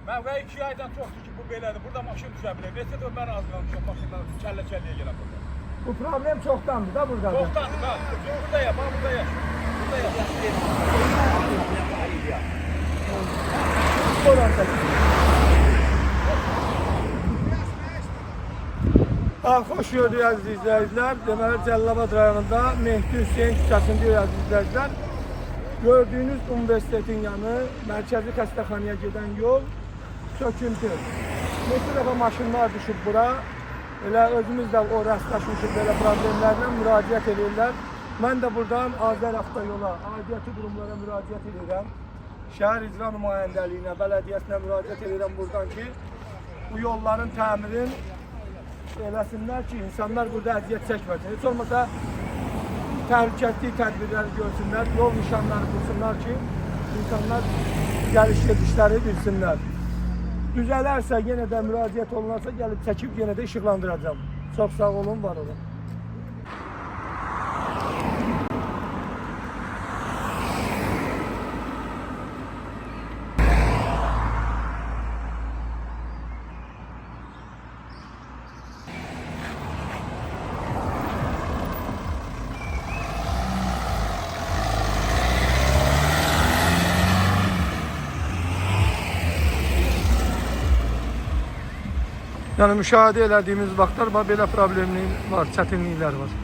Mən və 2 aydan çoxdur ki, bu belədir. Burada maşın düşə bilər. Neçə də mən az qalmışam maşınlar kəllə-kəlləyə gələm burada. Bu problem çoxdandır da burada. Çoxdandır, bax. Burada ya, bax burada ya. Burada ya. Xoş gördük əziz izləyicilər. Deməli Cəlilabad rayonunda Mehdi Hüseyin küçəsində əziz izləyicilər. Gördüyünüz universitetin yanı, mərkəzi xəstəxanaya gedən yol söküntü. Neçə dəfə maşınlar düşüb bura. Elə özümüz də o rastlaşmışıq belə problemlərlə müraciət edirlər. Mən də buradan Azər Avtoyola, aidiyyəti qurumlara müraciət edirəm. Şəhər İcra Nümayəndəliyinə, bələdiyyəsinə müraciət edirəm buradan ki, bu yolların təmirin eləsinlər ki, insanlar burada əziyyət çəkməsin. Heç olmasa təhlükəsizlik tədbirləri görsünlər, yol nişanları qursunlar ki, insanlar gəliş gedişləri bilsinlər. Düzələrsə, yenə də müraciət olunarsa, gəlib çəkib yenə də işıqlandıracağım. Çox sağ olun, var olun. Yəni müşahidə elədiyimiz vaxtlar belə problemli var, çətinliklər var.